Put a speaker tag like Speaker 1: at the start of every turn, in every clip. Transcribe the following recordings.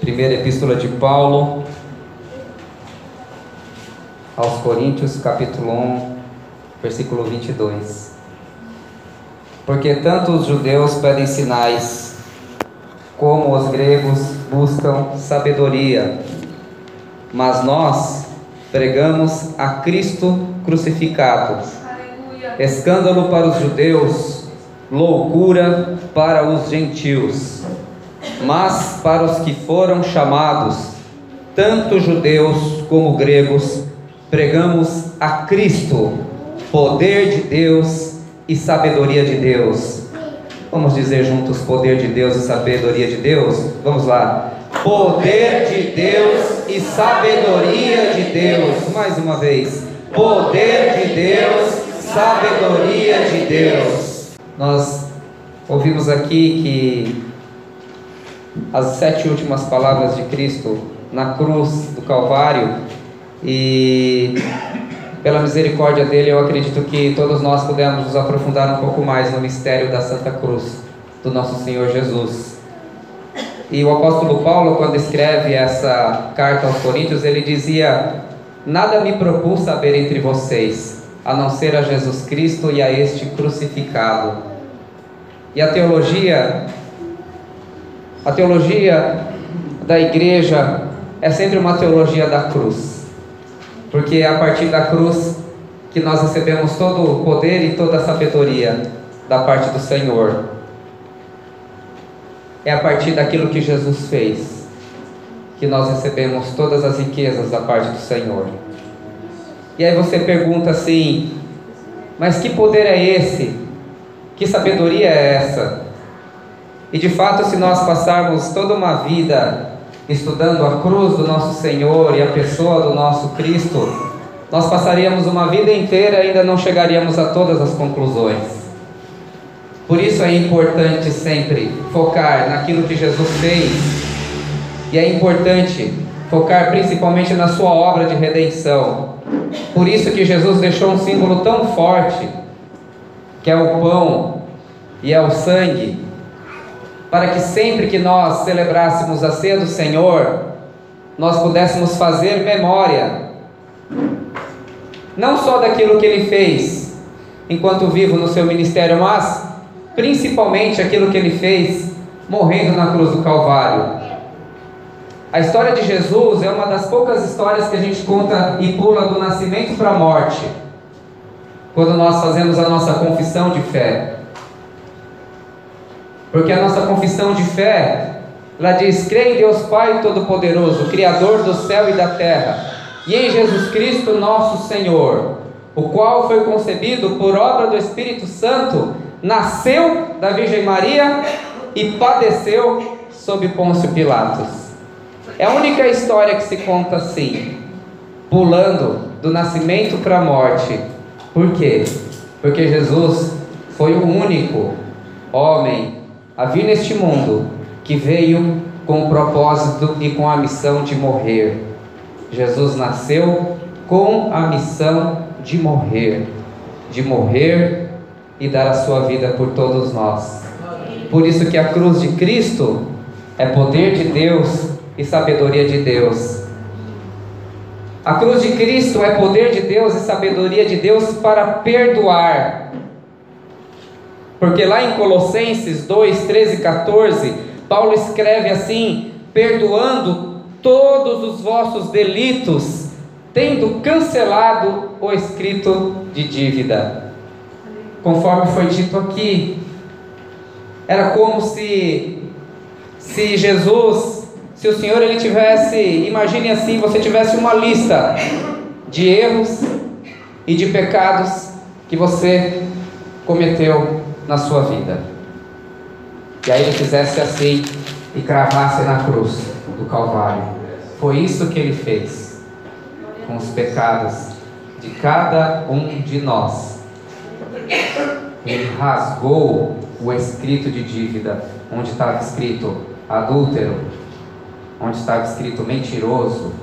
Speaker 1: Primeira Epístola de Paulo aos Coríntios, capítulo 1, versículo 22. Porque tanto os judeus pedem sinais, como os gregos buscam sabedoria, mas nós pregamos a Cristo crucificado, escândalo para os judeus, loucura para os gentios. Mas para os que foram chamados, tanto judeus como gregos, pregamos a Cristo, poder de Deus e sabedoria de Deus. Vamos dizer juntos: poder de Deus e sabedoria de Deus? Vamos lá. Poder de Deus e sabedoria de Deus. Mais uma vez. Poder de Deus, sabedoria de Deus. Nós ouvimos aqui que as 7 últimas palavras de Cristo na cruz do Calvário, e pela misericórdia dele eu acredito que todos nós pudemos nos aprofundar um pouco mais no mistério da Santa Cruz do nosso Senhor Jesus. E o apóstolo Paulo, quando escreve essa carta aos Coríntios, ele dizia: nada me propus saber entre vocês, a não ser a Jesus Cristo e a este crucificado. E a teologia da igreja é sempre uma teologia da cruz, porque é a partir da cruz que nós recebemos todo o poder e toda a sabedoria da parte do Senhor. É a partir daquilo que Jesus fez que nós recebemos todas as riquezas da parte do Senhor. E aí você pergunta assim: mas que poder é esse? Que sabedoria é essa? E de fato, se nós passarmos toda uma vida estudando a cruz do nosso Senhor e a pessoa do nosso Cristo, nós passaríamos uma vida inteira e ainda não chegaríamos a todas as conclusões. Por isso é importante sempre focar naquilo que Jesus fez, e é importante focar principalmente na sua obra de redenção. Por isso que Jesus deixou um símbolo tão forte, que é o pão e é o sangue, para que sempre que nós celebrássemos a ceia do Senhor, nós pudéssemos fazer memória, não só daquilo que Ele fez enquanto vivo no seu ministério, mas principalmente aquilo que Ele fez morrendo na cruz do Calvário. A história de Jesus é uma das poucas histórias que a gente conta e pula do nascimento para a morte, quando nós fazemos a nossa confissão de fé. Porque a nossa confissão de fé, ela diz: creio em Deus Pai Todo-Poderoso, Criador do céu e da terra, e em Jesus Cristo nosso Senhor, o qual foi concebido por obra do Espírito Santo, nasceu da Virgem Maria e padeceu sob Pôncio Pilatos. É a única história que se conta assim, pulando do nascimento para a morte. Por quê? Porque Jesus foi o único homem a vir neste mundo que veio com o propósito e com a missão de morrer. Jesus nasceu com a missão de morrer e dar a sua vida por todos nós. Por isso que a cruz de Cristo é poder de Deus e sabedoria de Deus. A cruz de Cristo é poder de Deus e sabedoria de Deus para perdoar. Porque lá em Colossenses 2, 13 e 14, Paulo escreve assim: perdoando todos os vossos delitos, tendo cancelado o escrito de dívida. Conforme foi dito aqui, era como se Jesus, se o Senhor ele tivesse, imagine assim, você tivesse uma lista de erros e de pecados que você cometeu na sua vida, e aí ele fizesse assim e cravasse na cruz do Calvário. Foi isso que ele fez com os pecados de cada um de nós. Ele rasgou o escrito de dívida, onde estava escrito adúltero, onde estava escrito mentiroso,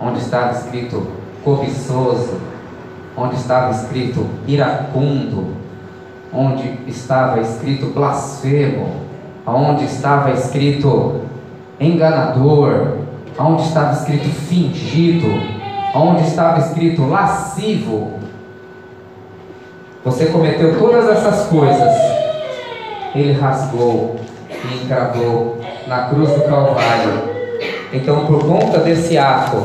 Speaker 1: onde estava escrito cobiçoso, onde estava escrito iracundo, onde estava escrito blasfemo, onde estava escrito enganador, onde estava escrito fingido, onde estava escrito lascivo. Você cometeu todas essas coisas. Ele rasgou e encravou na cruz do Calvário. Então, por conta desse ato,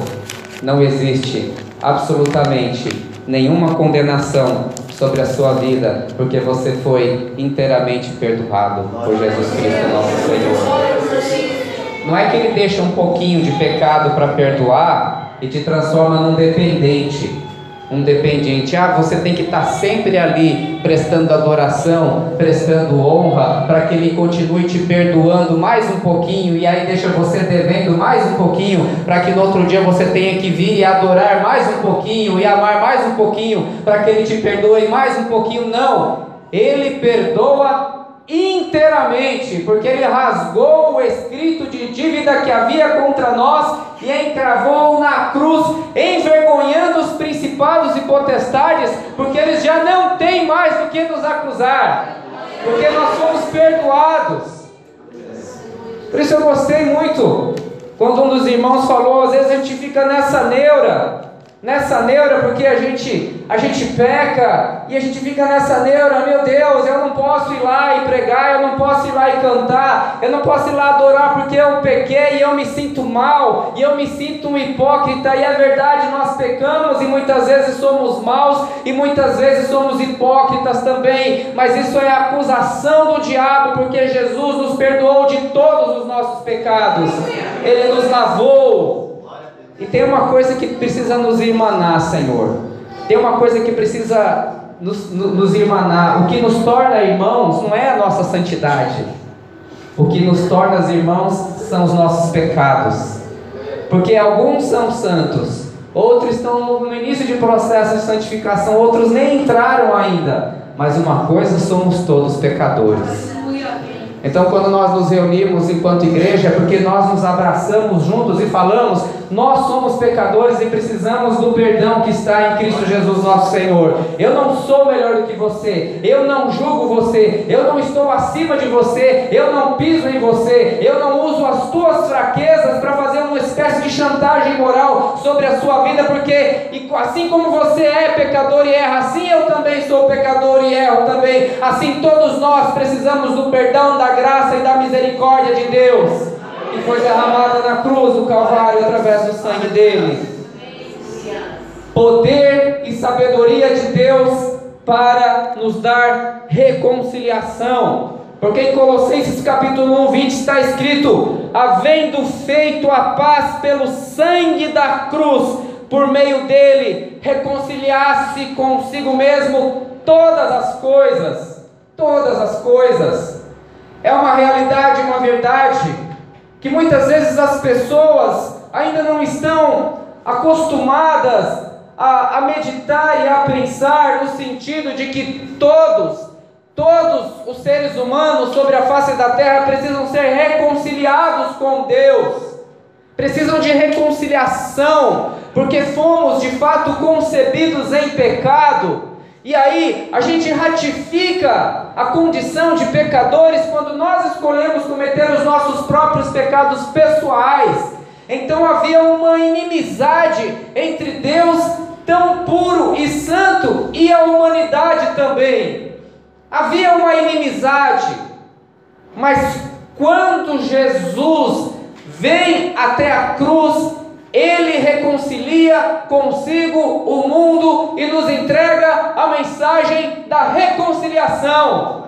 Speaker 1: não existe absolutamente nenhuma condenação sobre a sua vida, porque você foi inteiramente perdoado por Jesus Cristo, nosso Senhor. Não é que Ele deixa um pouquinho de pecado para perdoar e te transforma num dependente. Um dependente, você tem que estar sempre ali prestando adoração, prestando honra, para que Ele continue te perdoando mais um pouquinho, e aí deixa você devendo mais um pouquinho, para que no outro dia você tenha que vir e adorar mais um pouquinho, e amar mais um pouquinho, para que Ele te perdoe mais um pouquinho. Não, Ele perdoa inteiramente, porque Ele rasgou o escrito de dívida que havia contra nós e encravou na cruz, envergonhando os principados e potestades, porque eles já não têm mais do que nos acusar, porque nós fomos perdoados. Por isso eu gostei muito quando um dos irmãos falou: às vezes a gente fica nessa neura, porque a gente peca, e a gente fica nessa neura: meu Deus, eu não posso ir lá e pregar, eu não posso ir lá e cantar, eu não posso ir lá adorar porque eu pequei e eu me sinto mal, e eu me sinto um hipócrita. E é verdade, nós pecamos e muitas vezes somos maus, e muitas vezes somos hipócritas também, mas isso é acusação do diabo, porque Jesus nos perdoou de todos os nossos pecados, Ele nos lavou. E tem uma coisa que precisa nos irmanar, Senhor. Tem uma coisa que precisa nos irmanar. O que nos torna irmãos não é a nossa santidade. O que nos torna irmãos são os nossos pecados. Porque alguns são santos, outros estão no início de processo de santificação, outros nem entraram ainda. Mas uma coisa, somos todos pecadores. Então, quando nós nos reunimos enquanto igreja, é porque nós nos abraçamos juntos e falamos: nós somos pecadores e precisamos do perdão que está em Cristo Jesus nosso Senhor. Eu não sou melhor do que você, eu não julgo você, eu não estou acima de você, eu não piso em você, eu não uso as tuas fraquezas para fazer uma espécie de chantagem moral sobre a sua vida, porque assim como você é pecador e erra, assim eu também sou pecador e erro também. Assim todos nós precisamos do perdão, da graça e da misericórdia de Deus, que foi derramada na cruz do Calvário através do sangue dele. Poder e sabedoria de Deus para nos dar reconciliação, porque em Colossenses capítulo 1:20 está escrito: havendo feito a paz pelo sangue da cruz, por meio dele reconciliasse consigo mesmo todas as coisas. Todas as coisas. É uma realidade, uma verdade, que muitas vezes as pessoas ainda não estão acostumadas a meditar e a pensar, no sentido de que todos os seres humanos sobre a face da terra precisam ser reconciliados com Deus, precisam de reconciliação, porque fomos de fato concebidos em pecado. E aí a gente ratifica a condição de pecadores quando nós escolhemos cometer os nossos próprios pecados pessoais. Então havia uma inimizade entre Deus, tão puro e santo, e a humanidade também. Havia uma inimizade. Mas quando Jesus vem até a cruz, Ele reconcilia consigo o mundo e nos entrega a mensagem da reconciliação.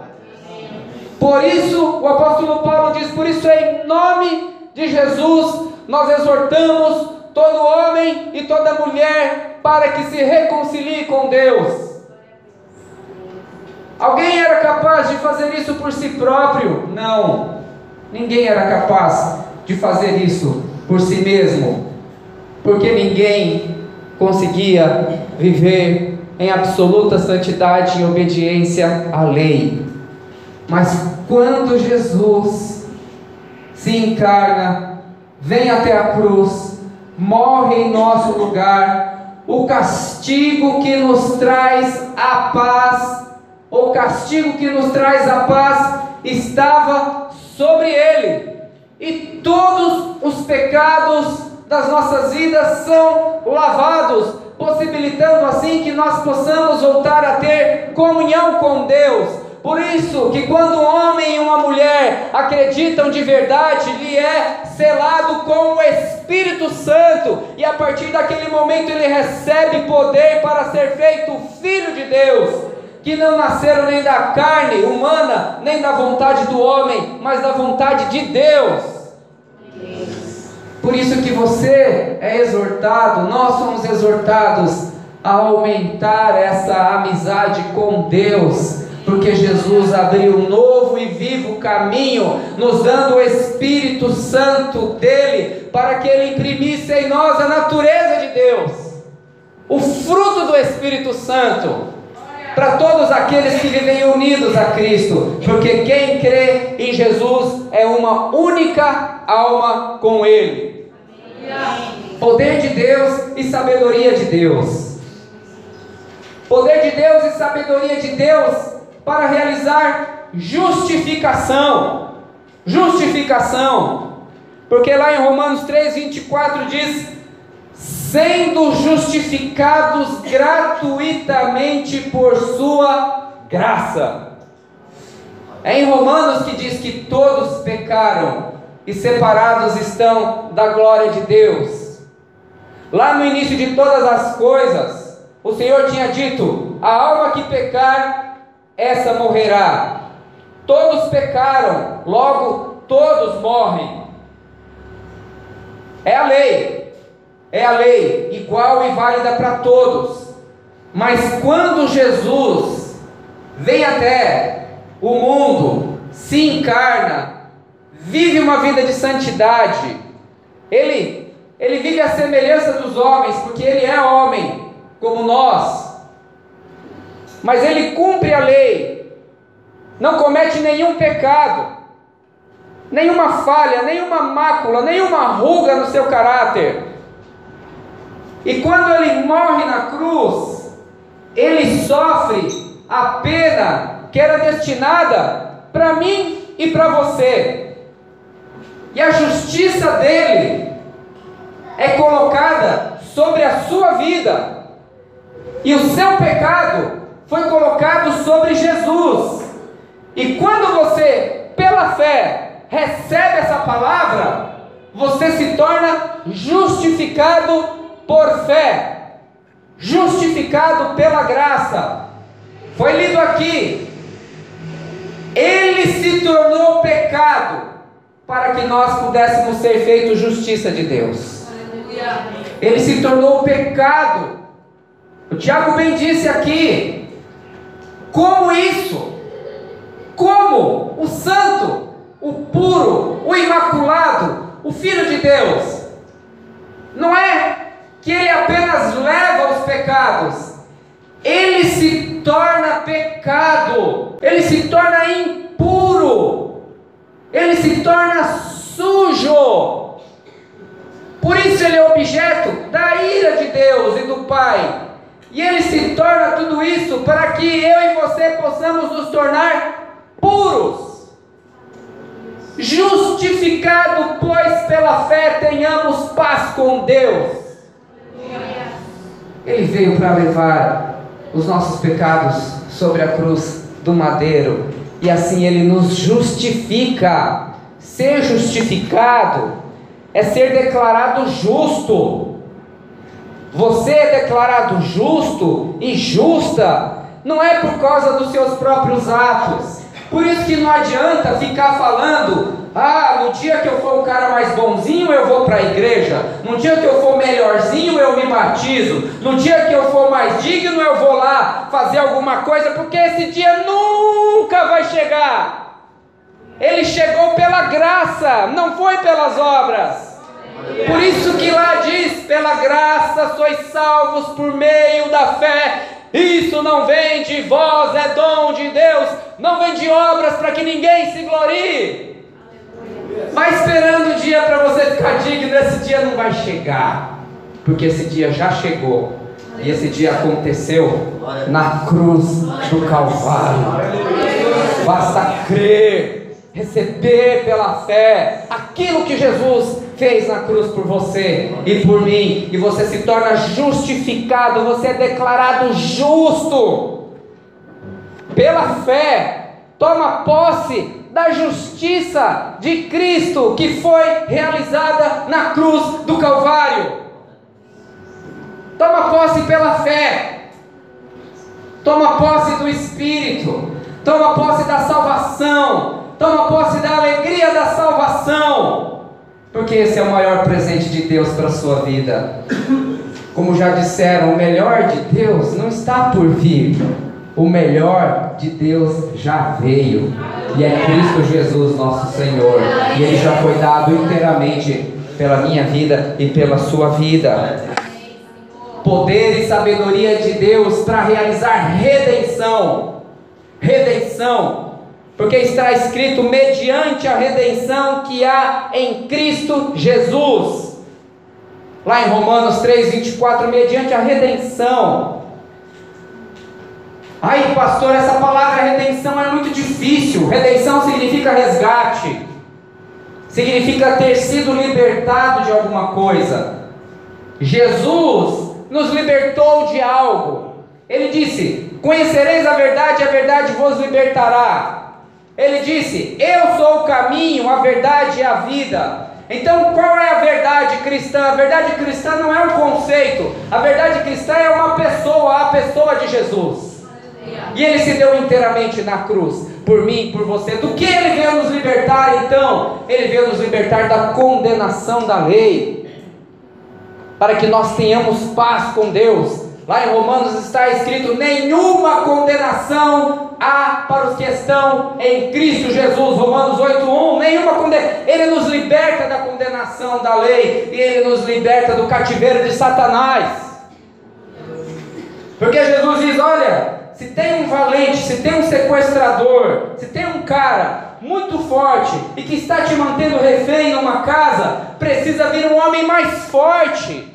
Speaker 1: Por isso, o apóstolo Paulo diz: por isso, em nome de Jesus, nós exortamos todo homem e toda mulher para que se reconcilie com Deus. Alguém era capaz de fazer isso por si próprio? Não. Ninguém era capaz de fazer isso por si mesmo, porque ninguém conseguia viver em absoluta santidade e obediência à lei. Mas quando Jesus se encarna, vem até a cruz, morre em nosso lugar, o castigo que nos traz a paz, estava sobre Ele. e todos os pecados das nossas vidas são lavados, possibilitando assim que nós possamos voltar a ter comunhão com Deus. Por isso que quando um homem e uma mulher acreditam de verdade, lhe é selado com o Espírito Santo, e a partir daquele momento ele recebe poder para ser feito filho de Deus, que não nasceram nem da carne humana, nem da vontade do homem, mas da vontade de Deus. Por isso que você é exortado, nós somos exortados a aumentar essa amizade com Deus, porque Jesus abriu um novo e vivo caminho, nos dando o Espírito Santo dele, para que ele imprimisse em nós a natureza de Deus, o fruto do Espírito Santo, para todos aqueles que vivem unidos a Cristo, porque quem crê em Jesus é uma única alma com ele. Poder de Deus e sabedoria de Deus. Poder de Deus e sabedoria de Deus para realizar justificação. Justificação. Porque lá em Romanos 3:24 diz: sendo justificados gratuitamente por sua graça. É em Romanos que diz que todos pecaram e separados estão da glória de Deus. Lá no início de todas as coisas, o Senhor tinha dito: a alma que pecar, essa morrerá. Todos pecaram, logo todos morrem. É a lei, igual e válida para todos. Mas quando Jesus vem até o mundo, se encarna, vive uma vida de santidade, ele vive a semelhança dos homens, porque ele é homem como nós, mas ele cumpre a lei, não comete nenhum pecado, nenhuma falha, nenhuma mácula, nenhuma ruga no seu caráter. E quando ele morre na cruz, ele sofre a pena que era destinada para mim e para você, e a justiça dele é colocada sobre a sua vida, e o seu pecado foi colocado sobre Jesus. E quando você, pela fé, recebe essa palavra, você se torna justificado por fé, justificado pela graça. Foi lido aqui: ele se tornou pecado para que nós pudéssemos ser feitos justiça de Deus. Ele se tornou pecado. O Tiago bem disse aqui: como isso? Como o santo, o puro, o imaculado, o Filho de Deus, não é que ele apenas leva os pecados, ele se torna pecado, ele se torna impuro, ele se torna sujo. Por isso ele é objeto da ira de Deus e do Pai. E ele se torna tudo isso para que eu e você possamos nos tornar puros. Justificado, pois pela fé tenhamos paz com Deus. Ele veio para levar os nossos pecados sobre a cruz do madeiro, e assim ele nos justifica. Ser justificado é ser declarado justo. Você é declarado justo e justa, não é por causa dos seus próprios atos. Por isso que não adianta ficar falando: no dia que eu for um cara mais bonzinho eu vou para a igreja, no dia que eu for melhorzinho eu me batizo, no dia que eu for mais digno eu vou lá fazer alguma coisa, porque esse dia nunca vai chegar. Ele chegou pela graça, não foi pelas obras. Por isso que lá diz: pela graça sois salvos por meio da fé. Isso não vem de vós, é dom de Deus, não vem de obras para que ninguém se glorie. Vai esperando o dia para você ficar digno, esse dia não vai chegar, porque esse dia já chegou, e esse dia aconteceu na cruz do Calvário. Basta crer, receber pela fé. aquilo que Jesus fez na cruz por você e por mim, e você se torna justificado, você é declarado justo pela fé. Toma posse da justiça de Cristo que foi realizada na cruz do Calvário. Toma posse pela fé. Toma posse do Espírito. Toma posse da salvação. Toma posse da alegria da salvação. Porque esse é o maior presente de Deus para a sua vida. Como já disseram, o melhor de Deus não está por vir. O melhor de Deus já veio. E é Cristo Jesus nosso Senhor. E Ele já foi dado inteiramente pela minha vida e pela sua vida. Poder e sabedoria de Deus para realizar redenção. Redenção. Porque está escrito: mediante a redenção que há em Cristo Jesus. Lá em Romanos 3:24, mediante a redenção. Aí, pastor, essa palavra redenção é muito difícil. Redenção significa resgate. Significa ter sido libertado de alguma coisa. Jesus nos libertou de algo. Ele disse: conhecereis a verdade vos libertará. Ele disse: eu sou o caminho, a verdade e a vida. Então qual é a verdade cristã? A verdade cristã não é um conceito. A verdade cristã é uma pessoa, a pessoa de Jesus. E Ele se deu inteiramente na cruz, por mim, por você. Do que Ele veio nos libertar então? Ele veio nos libertar da condenação da lei, para que nós tenhamos paz com Deus. Lá em Romanos está escrito: nenhuma condenação há para os que estão em Cristo Jesus. Romanos 8:1, nenhuma condenação. Ele nos liberta da condenação da lei, e Ele nos liberta do cativeiro de Satanás. Porque Jesus diz: olha, se tem um valente, se tem um sequestrador, se tem um cara muito forte e que está te mantendo refém numa casa, precisa vir um homem mais forte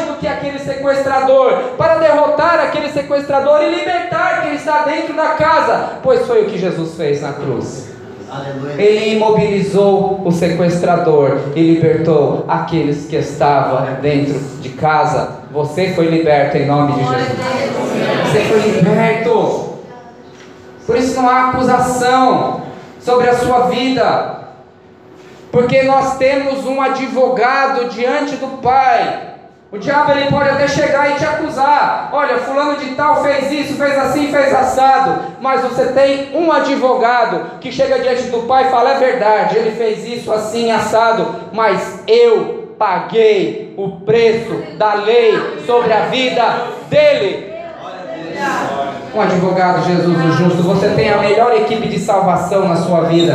Speaker 1: do que aquele sequestrador, para derrotar aquele sequestrador e libertar quem está dentro da casa, pois foi o que Jesus fez na cruz. Aleluia. Ele imobilizou o sequestrador e libertou aqueles que estavam dentro de casa. Você foi liberto em nome de Jesus. Você foi liberto. Por isso não há acusação sobre a sua vida, porque nós temos um advogado diante do Pai. O diabo ele pode até chegar e te acusar: olha, fulano de tal fez isso, fez assim, fez assado. Mas você tem um advogado que chega diante do Pai e fala: é verdade, ele fez isso assim, assado, mas eu paguei o preço da lei sobre a vida dele. Um advogado, Jesus o justo. Você tem a melhor equipe de salvação na sua vida,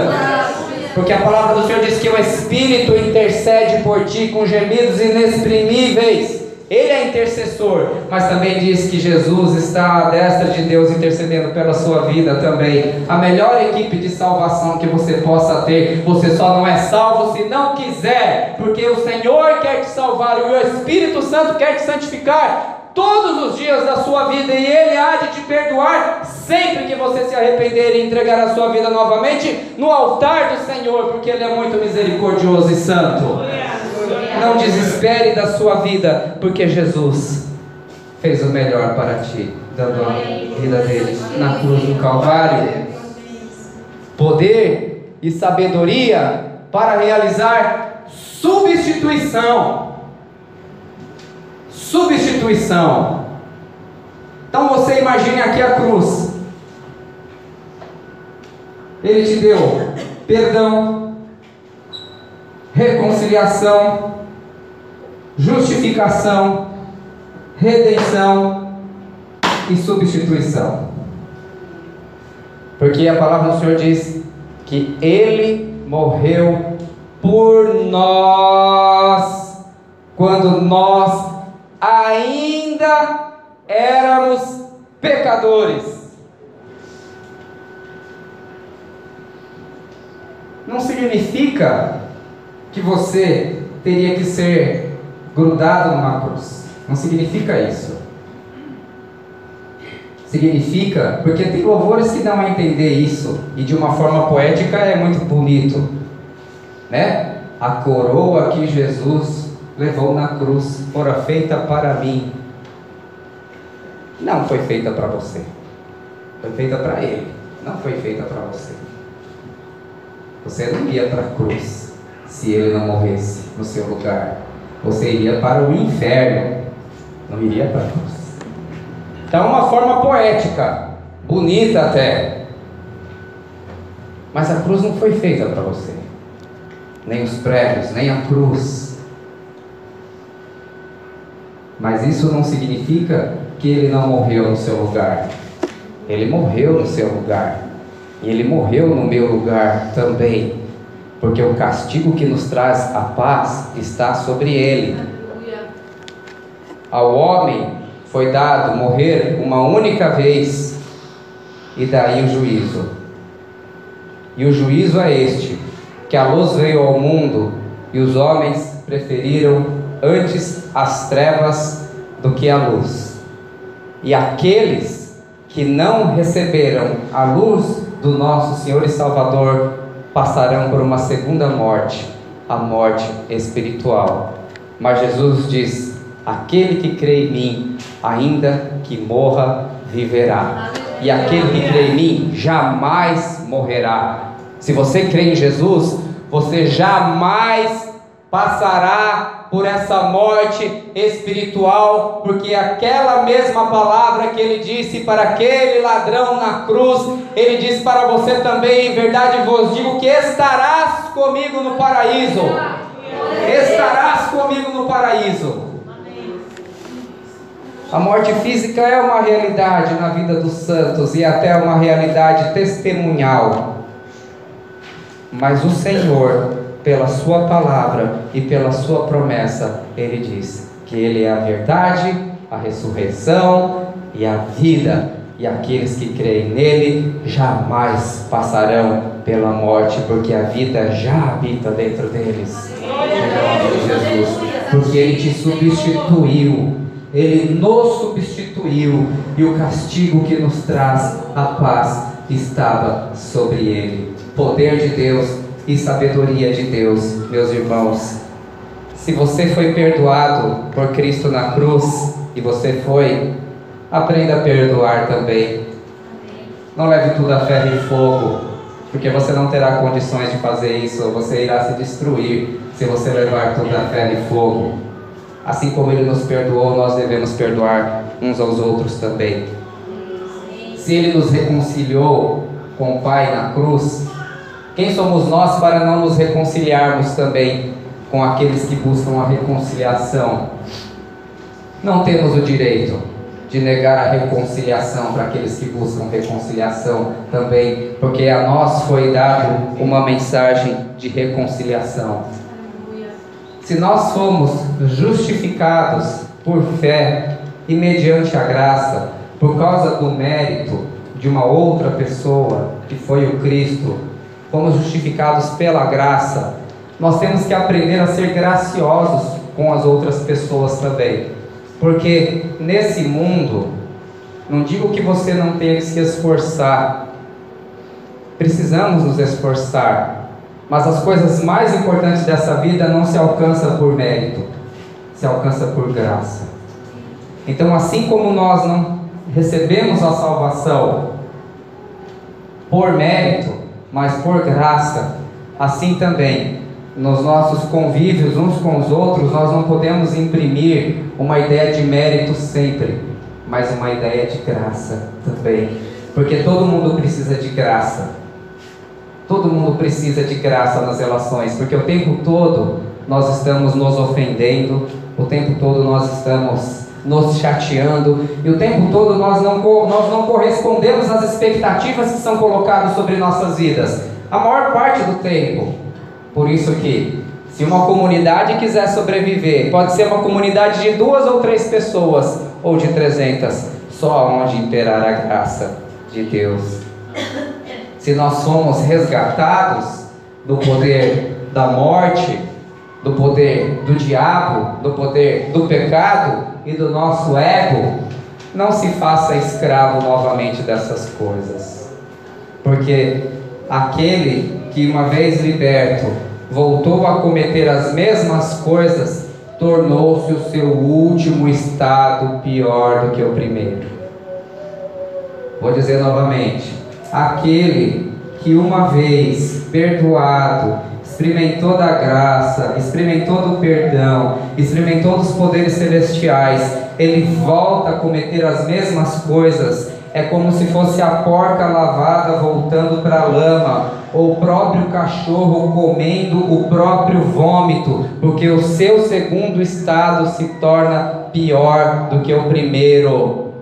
Speaker 1: porque a palavra do Senhor diz que o Espírito intercede por ti com gemidos inexprimíveis. Ele é intercessor, mas também diz que Jesus está à destra de Deus intercedendo pela sua vida também. A melhor equipe de salvação que você possa ter. Você só não é salvo se não quiser, porque o Senhor quer te salvar e o Espírito Santo quer te santificar todos os dias da sua vida, e Ele há de te perdoar sempre que você se arrepender e entregar a sua vida novamente no altar do Senhor, porque Ele é muito misericordioso e santo. Não desespere da sua vida, porque Jesus fez o melhor para ti, dando a vida dele na cruz do Calvário. Poder e sabedoria para realizar substituição. Substituição. Então você imagine aqui a cruz. Ele te deu perdão, reconciliação, justificação, redenção e substituição. Porque a palavra do Senhor diz que Ele morreu por nós, quando nós ainda éramos pecadores. Não significa que você teria que ser grudado numa cruz. Não significa isso. Significa, porque tem louvores que dão a entender isso, e de uma forma poética é muito bonito, né? a coroa que Jesus levou na cruz fora feita para mim. Não foi feita para você, foi feita para Ele, não foi feita para você. Você não ia para a cruz se Ele não morresse no seu lugar. Você iria para o inferno, não iria para a cruz. Então, uma forma poética, bonita até, mas a cruz não foi feita para você, nem os pregos, nem a cruz. Mas isso não significa que Ele não morreu no seu lugar. Ele morreu no seu lugar, e Ele morreu no meu lugar também, porque o castigo que nos traz a paz está sobre Ele. Ao homem foi dado morrer uma única vez, e daí o juízo. E o juízo é este: que a luz veio ao mundo, e os homens preferiram antes as trevas do que a luz. E aqueles que não receberam a luz do nosso Senhor e Salvador passarão por uma segunda morte, a morte espiritual. Mas Jesus diz: aquele que crê em mim, ainda que morra, viverá. E aquele que crê em mim jamais morrerá. Se você crê em Jesus, você jamais passará por essa morte espiritual, porque aquela mesma palavra que Ele disse para aquele ladrão na cruz, Ele disse para você também: em verdade vos digo que estarás comigo no paraíso. Estarás comigo no paraíso. A morte física é uma realidade na vida dos santos e até uma realidade testemunhal. Mas o Senhor, pela sua palavra e pela sua promessa, Ele diz que Ele é a verdade, a ressurreição e a vida. E aqueles que creem nele jamais passarão pela morte, porque a vida já habita dentro deles. Em nome de Jesus. Porque Ele te substituiu. Ele nos substituiu, e o castigo que nos traz a paz estava sobre Ele. Poder de Deus e sabedoria de Deus, meus irmãos. Se você foi perdoado por Cristo na cruz, e você foi, aprenda a perdoar também. Não leve tudo a ferro e fogo, porque você não terá condições de fazer isso. Você irá se destruir se você levar tudo a ferro e fogo. Assim como Ele nos perdoou, nós devemos perdoar uns aos outros também. Se Ele nos reconciliou com o Pai na cruz, quem somos nós para não nos reconciliarmos também com aqueles que buscam a reconciliação? Não temos o direito de negar a reconciliação para aqueles que buscam reconciliação também, porque a nós foi dado uma mensagem de reconciliação. Se nós fomos justificados por fé e mediante a graça, por causa do mérito de uma outra pessoa, que foi o Cristo, fomos justificados pela graça, nós temos que aprender a ser graciosos com as outras pessoas também. Porque nesse mundo, não digo que você não tenha que se esforçar, precisamos nos esforçar, mas as coisas mais importantes dessa vida não se alcançam por mérito, se alcança por graça. Então, assim como nós não recebemos a salvação por mérito, mas por graça, assim também, nos nossos convívios uns com os outros, nós não podemos imprimir uma ideia de mérito sempre, mas uma ideia de graça também, porque todo mundo precisa de graça. Todo mundo precisa de graça nas relações, porque o tempo todo nós estamos nos ofendendo, o tempo todo nós estamos nos chateando, e o tempo todo nós não correspondemos às expectativas que são colocadas sobre nossas vidas, a maior parte do tempo. Por isso que, se uma comunidade quiser sobreviver, pode ser uma comunidade de 2 ou 3 pessoas, ou de 300, só onde imperar a graça de Deus. Se nós somos resgatados do poder da morte, do poder do diabo, do poder do pecado e do nosso ego, não se faça escravo novamente dessas coisas. Porque aquele que uma vez liberto voltou a cometer as mesmas coisas, tornou-se o seu último estado pior do que o primeiro. Vou dizer novamente: aquele que uma vez perdoado, experimentou da graça, experimentou do perdão, experimentou dos poderes celestiais, ele volta a cometer as mesmas coisas. É como se fosse a porca lavada voltando para a lama, ou o próprio cachorro comendo o próprio vômito, porque o seu segundo estado se torna pior do que o primeiro.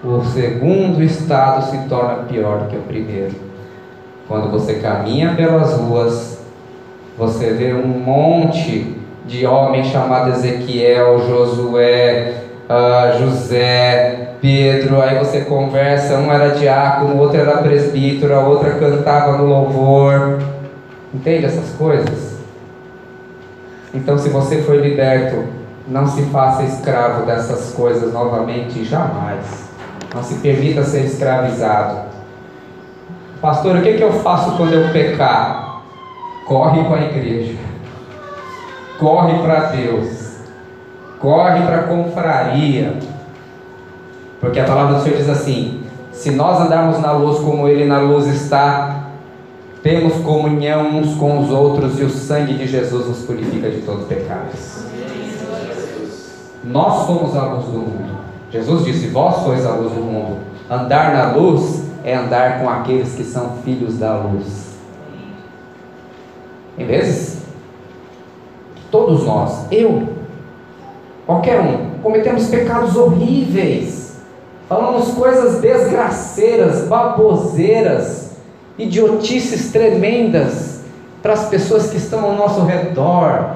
Speaker 1: O segundo estado se torna pior do que o primeiro. Quando você caminha pelas ruas, você vê um monte de homens chamados Ezequiel, Josué, José, Pedro. Aí você conversa, um era diácono, o outro era presbítero, a outra cantava no louvor. Entende essas coisas? Então, se você foi liberto, não se faça escravo dessas coisas novamente, jamais. Não se permita ser escravizado. Pastor, o que eu faço quando eu pecar? Corre para a igreja, corre para Deus, corre para a confraria, porque a palavra do Senhor diz assim: se nós andarmos na luz como Ele na luz está, temos comunhão uns com os outros, e o sangue de Jesus nos purifica de todo pecado. Nós somos a luz do mundo. Jesus disse: vós sois a luz do mundo. Andar na luz é andar com aqueles que são filhos da luz. Em vezes, todos nós, qualquer um, cometemos pecados horríveis, falamos coisas desgraceiras, baboseiras, idiotices tremendas para as pessoas que estão ao nosso redor.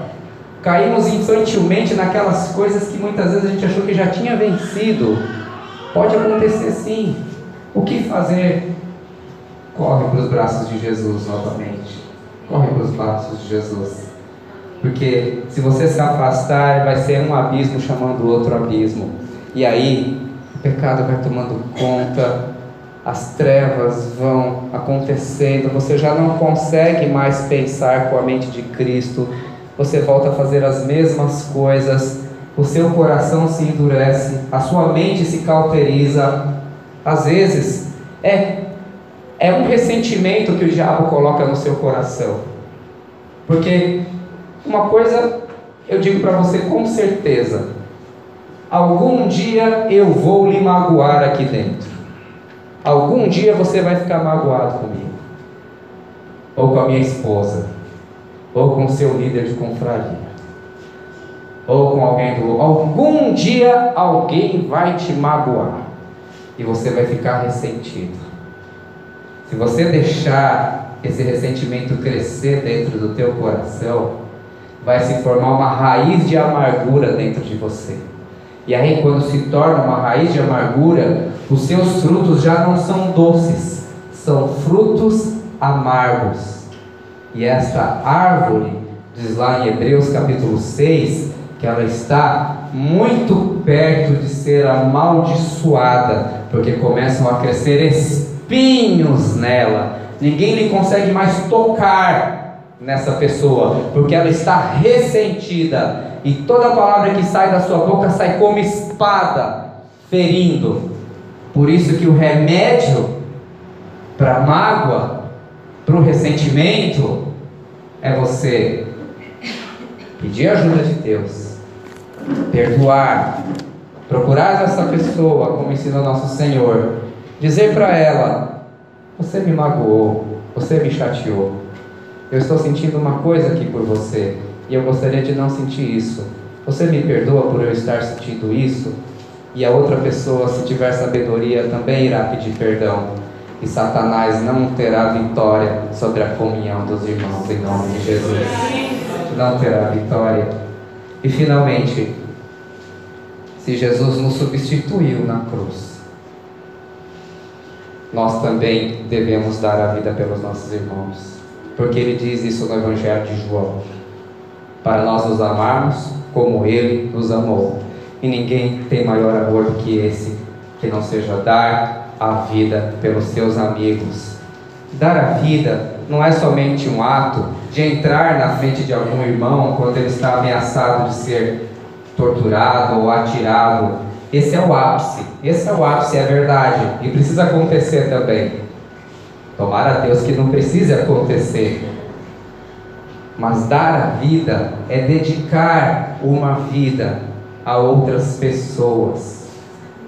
Speaker 1: Caímos infantilmente naquelas coisas que muitas vezes a gente achou que já tinha vencido. Pode acontecer sim. O que fazer? Corre para os braços de Jesus novamente. Corre para os braços de Jesus. Porque se você se afastar, vai ser um abismo chamando outro abismo. E aí, o pecado vai tomando conta, as trevas vão acontecendo, você já não consegue mais pensar com a mente de Cristo, você volta a fazer as mesmas coisas, o seu coração se endurece, a sua mente se cauteriza. Às vezes, é um ressentimento que o diabo coloca no seu coração. Porque uma coisa eu digo para você com certeza: algum dia eu vou lhe magoar aqui dentro. Algum dia você vai ficar magoado comigo, ou com a minha esposa, ou com o seu líder de confraria, ou com alguém do... Algum dia alguém vai te magoar, e você vai ficar ressentido. Se você deixar esse ressentimento crescer dentro do teu coração, vai se formar uma raiz de amargura dentro de você. E aí, quando se torna uma raiz de amargura, os seus frutos já não são doces, são frutos amargos. E esta árvore, diz lá em Hebreus capítulo 6, que ela está muito perto de ser amaldiçoada, porque começam a crescer espinhos nela. Ninguém lhe consegue mais tocar nessa pessoa, porque ela está ressentida. E toda palavra que sai da sua boca sai como espada, ferindo. Por isso que o remédio para a mágoa, para o ressentimento, é você pedir ajuda de Deus, perdoar, procurar essa pessoa, como ensina nosso Senhor, dizer para ela: você me magoou, você me chateou, eu estou sentindo uma coisa aqui por você, e eu gostaria de não sentir isso. Você me perdoa por eu estar sentindo isso? E a outra pessoa, se tiver sabedoria, também irá pedir perdão. E Satanás não terá vitória sobre a comunhão dos irmãos, em nome de Jesus. Não terá vitória. E finalmente, se Jesus nos substituiu na cruz, nós também devemos dar a vida pelos nossos irmãos. Porque Ele diz isso no Evangelho de João: para nós nos amarmos como Ele nos amou. E ninguém tem maior amor do que esse, que não seja dar a vida pelos seus amigos. Dar a vida não é somente um ato de entrar na frente de algum irmão quando ele está ameaçado de ser torturado ou atirado. Esse é o ápice, é a verdade, e precisa acontecer também. Tomara a Deus que não precise acontecer. Mas dar a vida é dedicar uma vida a outras pessoas.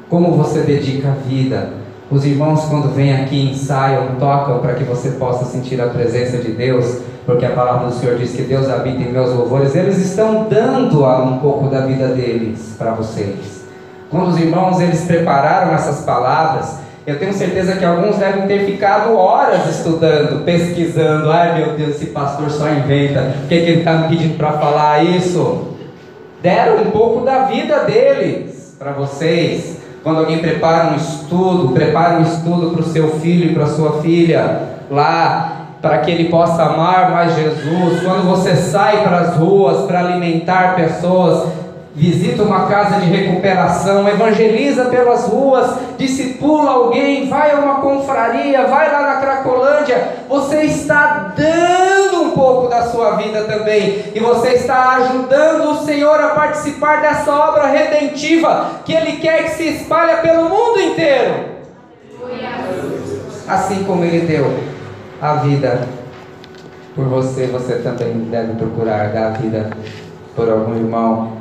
Speaker 1: Como você dedica a vida? Os irmãos, quando vêm aqui, ensaiam, tocam para que você possa sentir a presença de Deus, porque a palavra do Senhor diz que Deus habita em meus louvores. Eles estão dando um pouco da vida deles para vocês. Quando os irmãos eles prepararam essas palavras, eu tenho certeza que alguns devem ter ficado horas estudando, pesquisando. Ai meu Deus, esse pastor só inventa. O que ele está me pedindo para falar isso? Deram um pouco da vida deles para vocês. Quando alguém prepara um estudo para o seu filho e para a sua filha, lá, para que ele possa amar mais Jesus. Quando você sai para as ruas para alimentar pessoas, visita uma casa de recuperação, evangeliza pelas ruas, discipula alguém, vai a uma confraria, vai lá na Cracolândia, você está dando um pouco da sua vida também, e você está ajudando o Senhor a participar dessa obra redentiva, que Ele quer que se espalhe pelo mundo inteiro. Assim como Ele deu a vida por você, você também deve procurar dar a vida por algum irmão.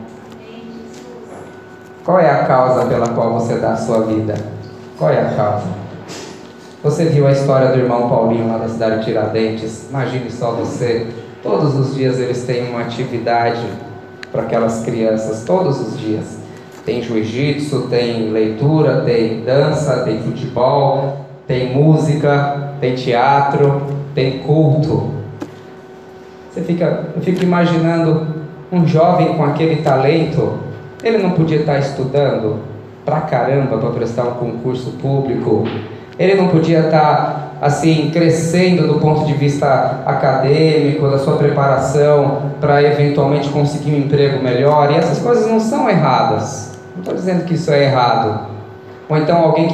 Speaker 1: Qual é a causa pela qual você dá a sua vida? Qual é a causa? Você viu a história do irmão Paulinho lá da cidade de Tiradentes? Imagine só você, todos os dias eles têm uma atividade para aquelas crianças, todos os dias. Tem jiu-jitsu, tem leitura, tem dança, tem futebol, tem música, tem teatro, tem culto. Eu fico imaginando um jovem com aquele talento. Ele não podia estar estudando pra caramba para prestar um concurso público. Ele não podia estar assim crescendo do ponto de vista acadêmico, da sua preparação para eventualmente conseguir um emprego melhor. E essas coisas não são erradas. Não estou dizendo que isso é errado. Ou então alguém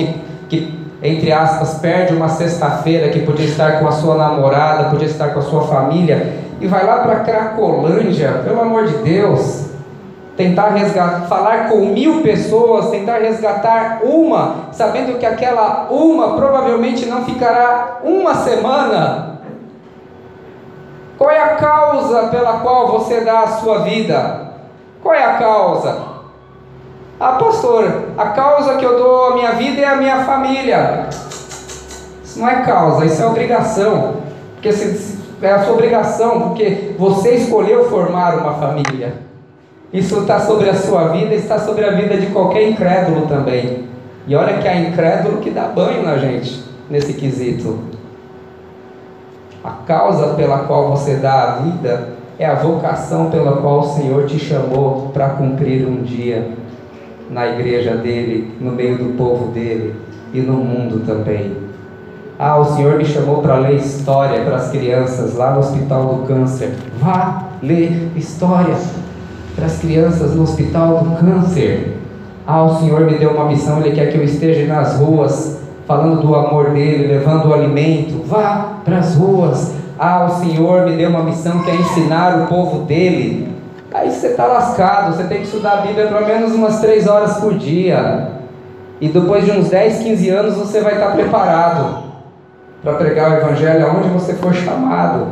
Speaker 1: que entre aspas perde uma sexta-feira que podia estar com a sua namorada, podia estar com a sua família e vai lá para Cracolândia, pelo amor de Deus. Tentar resgatar, falar com 1000 pessoas, tentar resgatar uma, sabendo que aquela uma provavelmente não ficará uma semana. Qual é a causa pela qual você dá a sua vida? Qual é a causa? Ah, pastor, a causa que eu dou a minha vida é a minha família. Isso não é causa, isso é obrigação. Porque é a sua obrigação, porque você escolheu formar uma família. Isso está sobre a sua vida, está sobre a vida de qualquer incrédulo também. E olha que há incrédulo que dá banho na gente, nesse quesito. A causa pela qual você dá a vida é a vocação pela qual o Senhor te chamou para cumprir um dia na igreja dele, no meio do povo dele e no mundo também. Ah, o Senhor me chamou para ler história para as crianças lá no Hospital do Câncer. Vá ler história para as crianças no Hospital do Câncer. Ah, o Senhor me deu uma missão, Ele quer que eu esteja nas ruas, falando do amor dEle, levando o alimento. Vá para as ruas. Ah, o Senhor me deu uma missão que é ensinar o povo dEle. Aí você está lascado, você tem que estudar a Bíblia pelo menos umas 3 horas por dia. E depois de uns 10, 15 anos você vai estar preparado para pregar o Evangelho aonde você for chamado.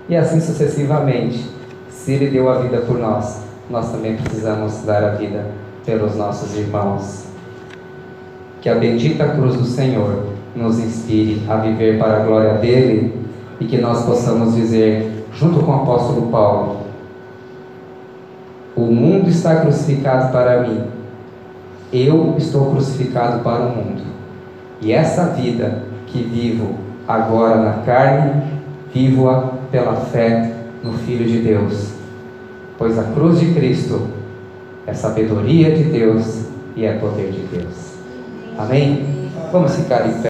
Speaker 1: E assim sucessivamente. Se Ele deu a vida por nós, nós também precisamos dar a vida pelos nossos irmãos. Que a bendita cruz do Senhor nos inspire a viver para a glória dEle e que nós possamos dizer, junto com o apóstolo Paulo: o mundo está crucificado para mim, eu estou crucificado para o mundo. E essa vida que vivo agora na carne, vivo-a pela fé no Filho de Deus. Pois a cruz de Cristo é sabedoria de Deus e é poder de Deus. Amém? Vamos ficar em pé.